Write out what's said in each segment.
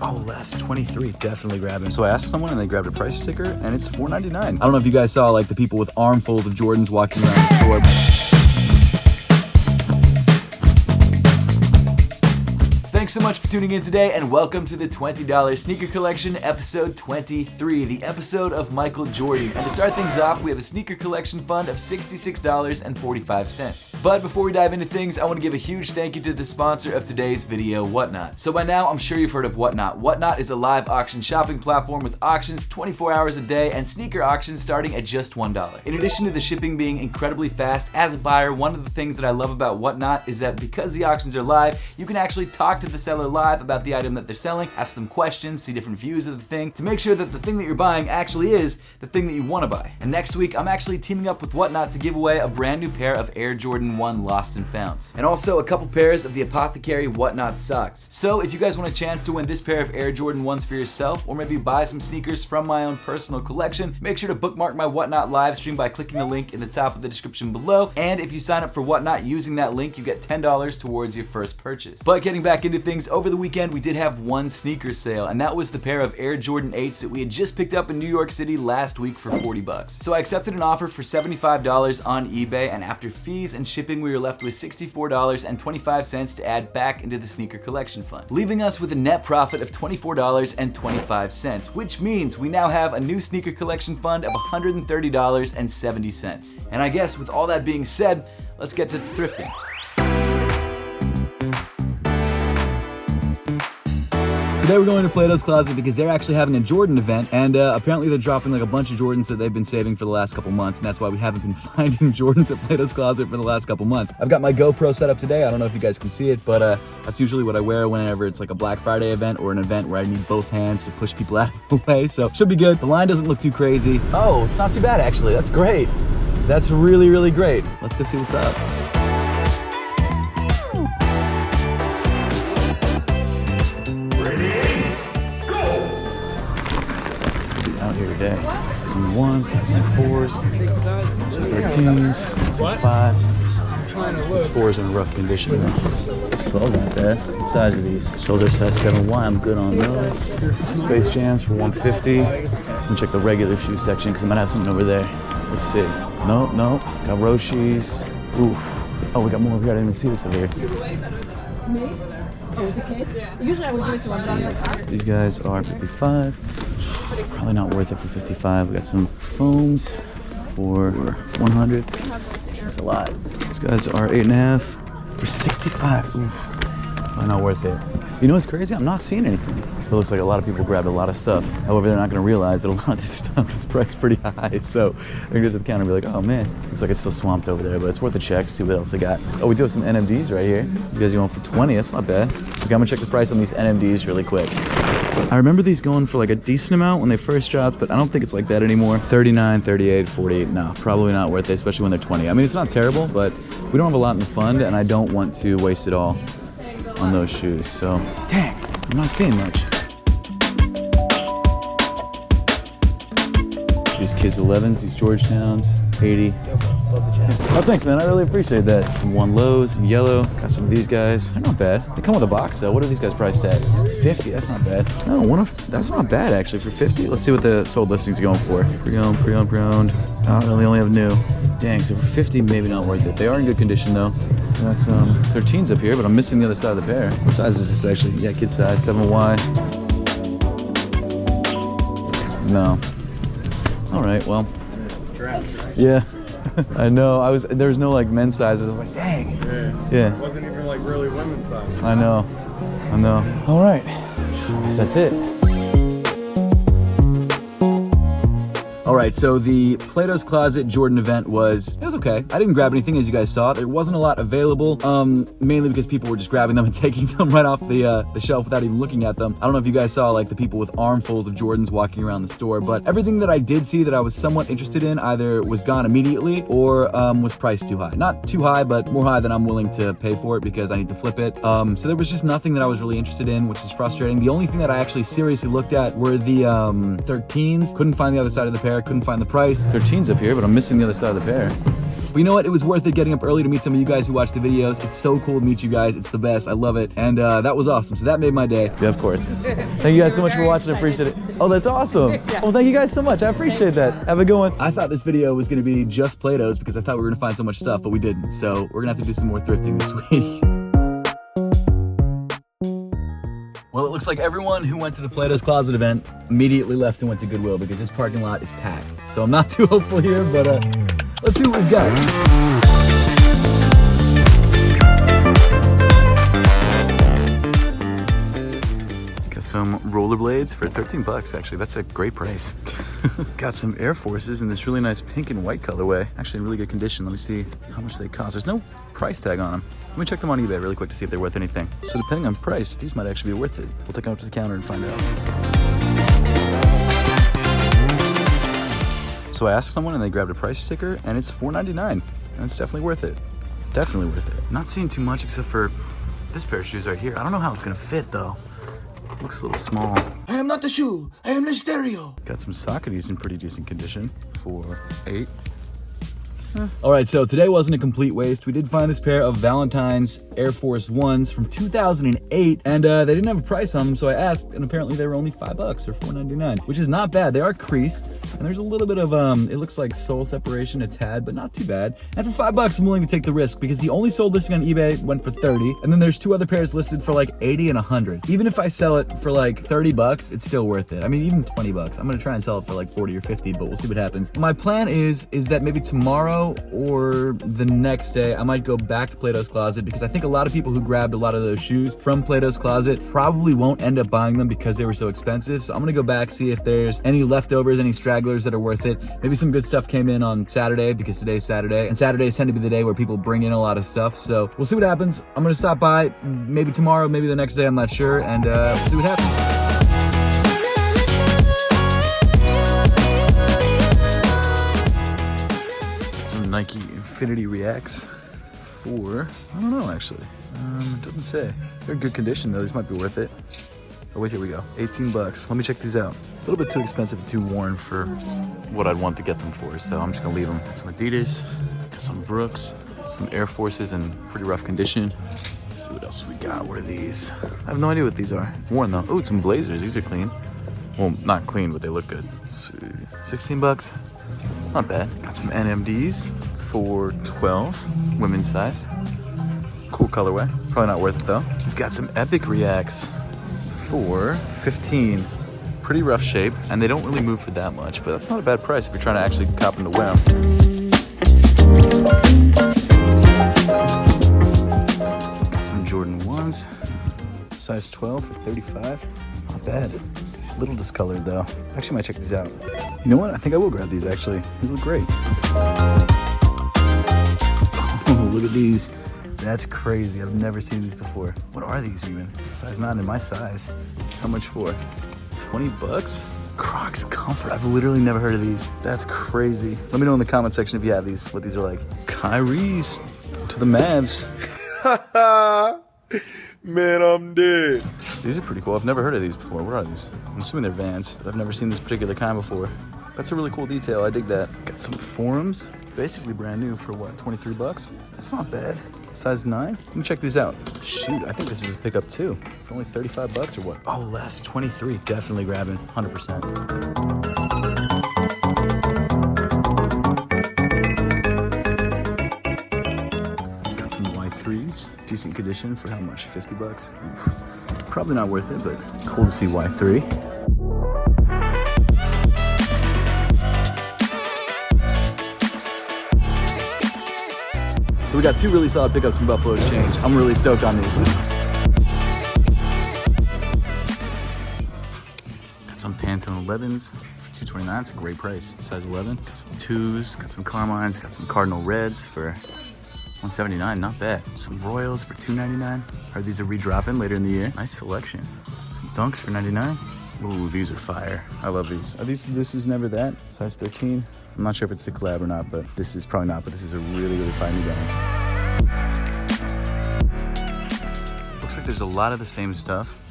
Oh, last 23, definitely grabbing. So I asked someone and they grabbed a price sticker and it's $4.99. I don't know if you guys saw like the people with armfuls of Jordans walking around the store. Thanks so much for tuning in today and welcome to the $20 Sneaker Collection, episode 23, the episode of Michael Jordan. And to start things off, we have a sneaker collection fund of $66.45. But before we dive into things, I want to give a huge thank you to the sponsor of today's video, Whatnot. So by now, I'm sure you've heard of Whatnot. Whatnot is a live auction shopping platform with auctions 24 hours a day and sneaker auctions starting at just $1. In addition to the shipping being incredibly fast, as a buyer, one of the things that I love about Whatnot is that because the auctions are live, you can actually talk to the seller live about the item that they're selling, ask them questions, see different views of the thing to make sure that the thing that you're buying actually is the thing that you want to buy. And next week, I'm actually teaming up with Whatnot to give away a brand new pair of Air Jordan 1 Lost and Founds, and also a couple pairs of the Apothecary Whatnot socks. So if you guys want a chance to win this pair of Air Jordan 1s for yourself, or maybe buy some sneakers from my own personal collection, make sure to bookmark my Whatnot live stream by clicking the link in the top of the description below. And if you sign up for Whatnot using that link, you get $10 towards your first purchase. But getting back into things, over the weekend we did have one sneaker sale, and that was the pair of Air Jordan 8s that we had just picked up in New York City last week for 40 bucks. So I accepted an offer for $75 on eBay, and after fees and shipping we were left with $64.25 to add back into the sneaker collection fund, leaving us with a net profit of $24.25, which means we now have a new sneaker collection fund of $130.70. And I guess with all that being said, let's get to the thrifting. Today we're going to Plato's Closet because they're actually having a Jordan event, and apparently they're dropping like a bunch of Jordans that they've been saving for the last couple months, and that's why we haven't been finding Jordans at Plato's Closet for the last couple months. I've got my GoPro set up today. I don't know if you guys can see it, but that's usually what I wear whenever it's like a Black Friday event or an event where I need both hands to push people out of the way, so should be good. The line doesn't look too crazy. Oh, it's not too bad actually. That's great. That's really, really great. Let's go see what's up. Today. Some ones, got some fours, some 13s, some fives. These fours are in rough condition though. These 12s aren't bad. The size of these. Those are size 7Y, I'm good on those. Space Jams for $150. Let me check the regular shoe section because I might have something over there. Let's see. Nope. Got Roshis. Oof. Oh, we got more over here. I didn't even see this over here. Me? Oh, the kid? Usually I would give it to one. These guys are 55. Probably not worth it for 55. We got some foams for 100. That's a lot. These guys are 8.5 for 65. Oof. Probably not worth it. You know what's crazy? I'm not seeing anything. It looks like a lot of people grabbed a lot of stuff. However, they're not going to realize that a lot of this stuff is priced pretty high. So they're going to go to the counter and be like, oh man, looks like it's still swamped over there, but it's worth a check, see what else they got. Oh, we do have some NMDs right here. These guys are going for 20, that's not bad. Okay, I'm going to check the price on these NMDs really quick. I remember these going for like a decent amount when they first dropped, but I don't think it's like that anymore. 39, 38, 48, no, probably not worth it, especially when they're 20. I mean, it's not terrible, but we don't have a lot in the fund, and I don't want to waste it all on those shoes. So, dang, I'm not seeing much. These kids 11s, these Georgetowns, 80. Oh, thanks, man. I really appreciate that. Some One Lows in yellow. Got some of these guys. They're not bad. They come with a box, though. What are these guys priced at? 50. That's not bad. No, that's not bad, actually, for 50. Let's see what the sold listings are going for. Pre-owned. Oh, no, they only have new. Dang, so for 50, maybe not worth it. They are in good condition, though. Got some 13s up here, but I'm missing the other side of the pair. What size is this, actually? Yeah, kid size, 7Y. No. All right, well. Yeah. I know. There was no like men's sizes. I was like, dang. Yeah. It wasn't even like really women's size. I know. All right. Guess that's it. All right, so the Plato's Closet Jordan event was okay. I didn't grab anything, as you guys saw. There wasn't a lot available, mainly because people were just grabbing them and taking them right off the shelf without even looking at them. I don't know if you guys saw like the people with armfuls of Jordans walking around the store, but everything that I did see that I was somewhat interested in either was gone immediately or was priced too high. Not too high, but more high than I'm willing to pay for it because I need to flip it. So there was just nothing that I was really interested in, which is frustrating. The only thing that I actually seriously looked at were the 13s. Couldn't find the other side of the pair. Couldn't find the price. 13's up here, but I'm missing the other side of the pair. But you know what? It was worth it getting up early to meet some of you guys who watch the videos. It's so cool to meet you guys. It's the best. I love it. And that was awesome. So that made my day. Yeah, of course. Thank you guys so much for watching. I appreciate it. Oh, that's awesome. Well, thank you guys so much. I appreciate that. Have a good one. I thought this video was going to be just Plato's because I thought we were going to find so much stuff, but we didn't. So we're going to have to do some more thrifting this week. Well, it looks like everyone who went to the Plato's Closet event immediately left and went to Goodwill because this parking lot is packed. So I'm not too hopeful here, but let's see what we've got. Got some rollerblades for 13 bucks, actually. That's a great price. Got some Air Forces in this really nice pink and white colorway. Actually in really good condition. Let me see how much they cost. There's no price tag on them. Let me check them on eBay really quick to see if they're worth anything. So depending on price, these might actually be worth it. We'll take them up to the counter and find out. So I asked someone and they grabbed a price sticker and it's $4.99. And it's definitely worth it. Definitely worth it. Not seeing too much except for this pair of shoes right here. I don't know how it's gonna fit though. Looks a little small. I am not the shoe, I am the stereo. Got some Socrates in pretty decent condition for $8. All right, so today wasn't a complete waste. We did find this pair of Valentine's Air Force Ones from 2008, and they didn't have a price on them, so I asked, and apparently they were only $5 or $4.99, which is not bad. They are creased, and there's a little bit of, it looks like sole separation a tad, but not too bad. And for $5, I'm willing to take the risk because the only sold listing on eBay went for 30, and then there's two other pairs listed for like 80 and 100. Even if I sell it for like 30 bucks, it's still worth it. I mean, even 20 bucks. I'm gonna try and sell it for like 40 or 50, but we'll see what happens. My plan is that maybe tomorrow or the next day, I might go back to Plato's Closet because I think a lot of people who grabbed a lot of those shoes from Plato's Closet probably won't end up buying them because they were so expensive. So I'm gonna go back, see if there's any leftovers, any stragglers that are worth it. Maybe some good stuff came in on Saturday because today's Saturday, and Saturdays tend to be the day where people bring in a lot of stuff. So we'll see what happens. I'm gonna stop by maybe tomorrow, maybe the next day, I'm not sure, and we'll see what happens. Nike Infinity Reacts for, I don't know actually, it doesn't say. They're in good condition though, these might be worth it. Oh wait, here we go, 18 bucks. Let me check these out. A little bit too expensive and too worn for what I'd want to get them for, so I'm just gonna leave them. Got some Adidas, got some Brooks, some Air Forces in pretty rough condition. Let's see what else we got. What are these? I have no idea what these are. Worn though. Oh, some Blazers, these are clean. Well, not clean, but they look good. 16 bucks. Not bad. Got some NMDs for 12, women's size. Cool colorway. Probably not worth it though. We've got some Epic Reacts for 15. Pretty rough shape, and they don't really move for that much, but that's not a bad price if you're trying to actually cop them to wear them. Got some Jordan 1s, size 12 for 35. It's not bad. A little discolored though. Actually might check these out. You know what? I think I will grab these actually. These look great. Oh, look at these. That's crazy. I've never seen these before. What are these even? Size 9 in my size. How much for? 20 bucks? Crocs Comfort. I've literally never heard of these. That's crazy. Let me know in the comment section if you have these, what these are like. Kyrie's to the Mavs. Man, I'm dead. These are pretty cool. I've never heard of these before. What are these? I'm assuming they're Vans. I've never seen this particular kind before. That's a really cool detail. I dig that. Got some Forums. Basically brand new for what, 23 bucks? That's not bad. Size 9. Let me check these out. Shoot, I think this is a pickup too. For only 35 bucks or what? Oh, less, 23. Definitely grabbing, 100%. Decent condition for how much? 50 bucks? Oof. Probably not worth it, but cool to see Y3. So we got two really solid pickups from Buffalo Exchange. I'm really stoked on these. Got some Pantone 11s for $229. It's a great price. Size 11. Got some 2s, got some Carmines, got some Cardinal Reds for $179, not bad. Some Royals for $299. Heard these are redropping later in the year. Nice selection. Some Dunks for $99. Ooh, these are fire. I love these. Are these, this is Never That, size 13. I'm not sure if it's a collab or not, but this is probably not, but this is a really, really fire New Balance. Looks like there's a lot of the same stuff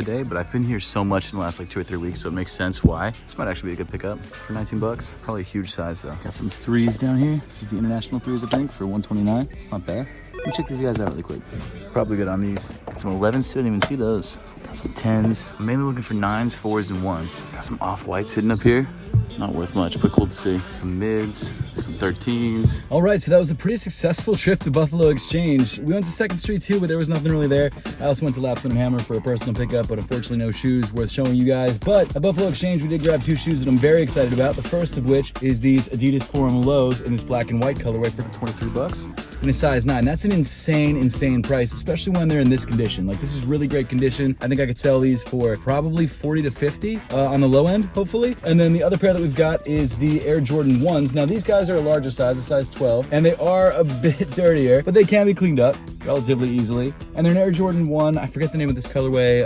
today, but I've been here so much in the last like 2 or 3 weeks, so it makes sense why. This might actually be a good pickup for 19 bucks. Probably a huge size though. Got some 3s down here. This is the international 3s, I think, for 129. It's not bad. Let me check these guys out really quick. Probably good on these. Got some 11s, didn't even see those. Got some 10s. I'm mainly looking for 9s, 4s, and 1s. Got some off-whites hidden up here. Not worth much, but cool to see. Some mids, some 13s. All right, so that was a pretty successful trip to Buffalo Exchange. We went to 2nd Street too, but there was nothing really there. I also went to Lapson & Hammer for a personal pickup, but unfortunately no shoes worth showing you guys. But at Buffalo Exchange, we did grab 2 shoes that I'm very excited about. The first of which is these Adidas Forum Lows in this black and white colorway for 23 bucks. In a size 9. That's an insane price, especially when they're in this condition. Like, this is really great condition. I think I could sell these for probably 40 to 50 on the low end, hopefully. And then the other pair that we've got is the Air Jordan 1s. Now, these guys are a larger size, a size 12, and they are a bit dirtier, but they can be cleaned up relatively easily. And they're an Air Jordan 1. I forget the name of this colorway.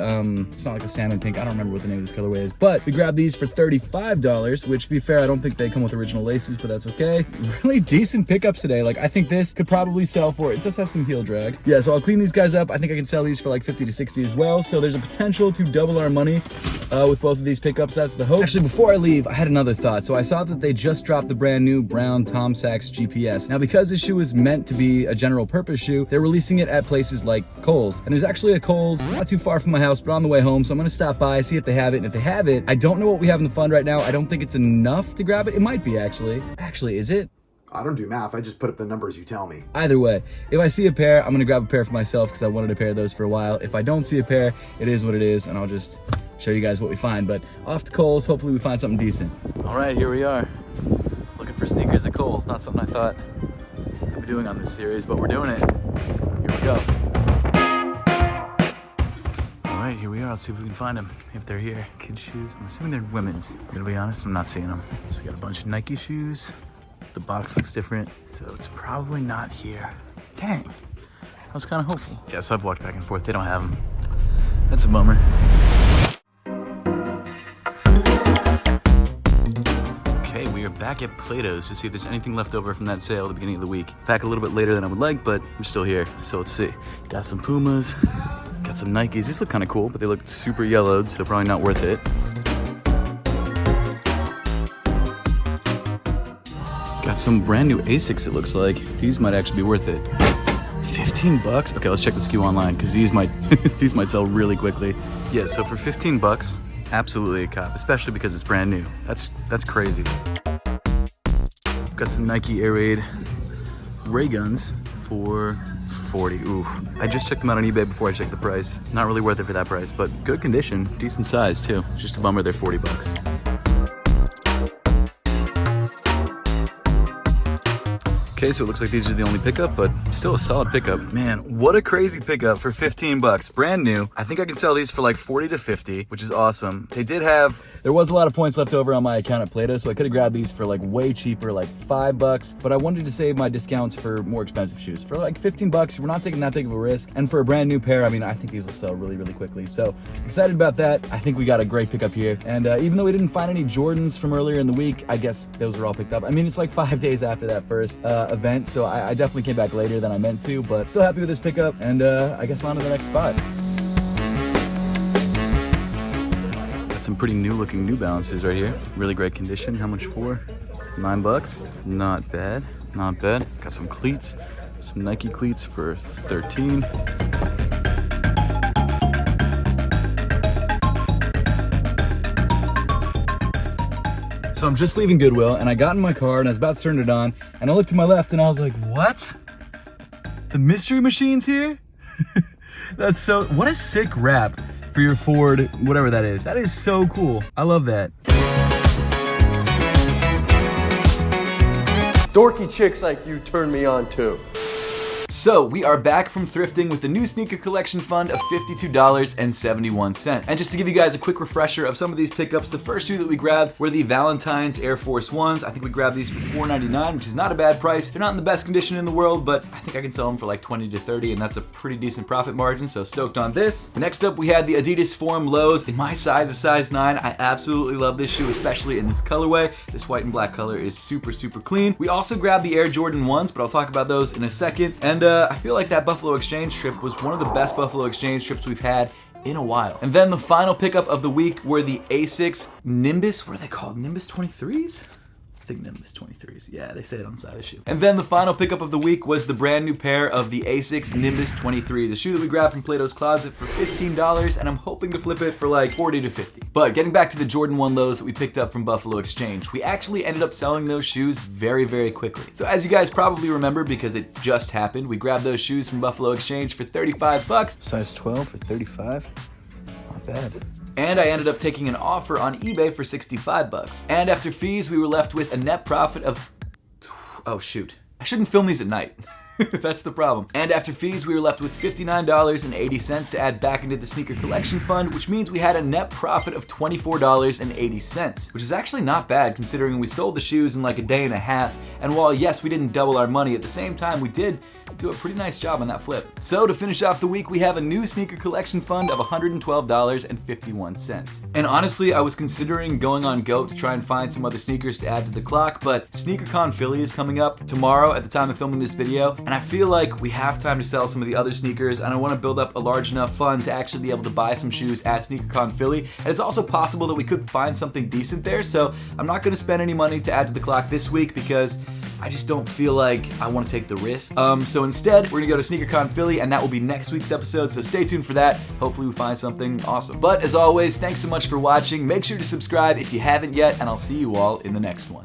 It's not like a salmon pink. I don't remember what the name of this colorway is, but we grabbed these for $35, which, to be fair, I don't think they come with original laces, but that's okay. Really decent pickups today. Like, I think this could probably sell for, it does have some heel drag. Yeah, so I'll clean these guys up. I think I can sell these for like 50 to 60 as well. So there's a potential to double our money with both of these pickups. That's the hope. Actually, before I leave, I had another thought. So I saw that they just dropped the brand new brown Tom Sachs GPS. Now, because this shoe is meant to be a general purpose shoe, they're releasing it at places like Kohl's. And there's actually a Kohl's not too far from my house, but on the way home. So I'm gonna stop by, see if they have it. And if they have it, I don't know what we have in the fund right now. I don't think it's enough to grab it. It might be actually. Actually, is it? I don't do math. I just put up the numbers you tell me. Either way, if I see a pair, I'm gonna grab a pair for myself because I wanted a pair of those for a while. If I don't see a pair, it is what it is, and I'll just show you guys what we find. But off to Kohl's, hopefully we find something decent. All right, here we are. Looking for sneakers at Kohl's. Not something I thought I'd be doing on this series, but we're doing it. Here we go. All right, here we are. Let's see if we can find them, if they're here. Kids' shoes. I'm assuming they're women's. I'm gonna be honest, I'm not seeing them. So we got a bunch of Nike shoes. The box looks different, so it's probably not here. Dang, I was kind of hopeful. Yes, I've walked back and forth. They don't have them. That's a bummer. Okay, we are back at Plato's to see if there's anything left over from that sale at the beginning of the week. Back a little bit later than I would like, but we're still here, so let's see. Got some Pumas, got some Nikes. These look kind of cool, but they look super yellowed, so probably not worth it. Got some brand new Asics, it looks like. These might actually be worth it. 15 bucks? Okay, let's check the SKU online because these might these might sell really quickly. Yeah, so for 15 bucks, absolutely a cop, especially because it's brand new. That's crazy. Got some Nike Air Raid Ray Guns for 40. Ooh, I just checked them out on eBay before I checked the price. Not really worth it for that price, but good condition, decent size too. Just a bummer they're 40 bucks. Okay, so it looks like these are the only pickup, but still a solid pickup. Man, what a crazy pickup for 15 bucks. Brand new. I think I can sell these for like 40 to 50, which is awesome. There was a lot of points left over on my account at Plato, so I could have grabbed these for like way cheaper, like 5 bucks, but I wanted to save my discounts for more expensive shoes. For like 15 bucks, we're not taking that big of a risk. And for a brand new pair, I mean, I think these will sell really, really quickly. So excited about that. I think we got a great pickup here. And even though we didn't find any Jordans from earlier in the week, I guess those were all picked up. I mean, it's like 5 days after that first event, so I definitely came back later than I meant to, but still happy with this pickup, and I guess on to the next spot. Got some pretty new looking New Balances right here. Really great condition. How much for? 9 bucks. Not bad, not bad. Got some cleats, some Nike cleats for 13. So I'm just leaving Goodwill, and I got in my car, and I was about to turn it on, and I looked to my left, and I was like, what? The mystery machine's here? That's so, what a sick wrap for your Ford, whatever that is. That is so cool. I love that. Dorky chicks like you turn me on too. So we are back from thrifting with the new sneaker collection fund of $52.71. And just to give you guys a quick refresher of some of these pickups, the first two that we grabbed were the Valentine's Air Force Ones. I think we grabbed these for $4.99, which is not a bad price. They're not in the best condition in the world, but I think I can sell them for like 20 to 30, and that's a pretty decent profit margin, so stoked on this. Next up, we had the Adidas Forum Lows. In my size, a size 9. I absolutely love this shoe, especially in this colorway. This white and black color is super, super clean. We also grabbed the Air Jordan 1s, but I'll talk about those in a second. And I feel like that Buffalo Exchange trip was one of the best Buffalo Exchange trips we've had in a while. And then the final pickup of the week were the Asics Nimbus, what are they called? Nimbus 23s? I think Nimbus 23s. Yeah, they say it on the side of the shoe. And then the final pickup of the week was the brand new pair of the Asics Nimbus 23s, a shoe that we grabbed from Plato's Closet for $15, and I'm hoping to flip it for like 40 to 50. But getting back to the Jordan 1 lows that we picked up from Buffalo Exchange, we actually ended up selling those shoes very, very quickly. So as you guys probably remember, because it just happened, we grabbed those shoes from Buffalo Exchange for $35. Size 12 for 35. That's not bad. And I ended up taking an offer on eBay for $65. And after fees, we were left with a net profit of, oh shoot, I shouldn't film these at night. That's the problem. And after fees, we were left with $59.80 to add back into the sneaker collection fund, which means we had a net profit of $24.80, which is actually not bad considering we sold the shoes in like a day and a half. And while yes, we didn't double our money, at the same time, we did do a pretty nice job on that flip. So to finish off the week, we have a new sneaker collection fund of $112.51. And honestly, I was considering going on GOAT to try and find some other sneakers to add to the clock, but SneakerCon Philly is coming up tomorrow at the time of filming this video, and I feel like we have time to sell some of the other sneakers, and I want to build up a large enough fund to actually be able to buy some shoes at SneakerCon Philly. And it's also possible that we could find something decent there, so I'm not going to spend any money to add to the clock this week because I just don't feel like I want to take the risk. So instead, we're gonna go to SneakerCon Philly, and that will be next week's episode, so stay tuned for that. Hopefully we find something awesome. But as always, thanks so much for watching. Make sure to subscribe if you haven't yet, and I'll see you all in the next one.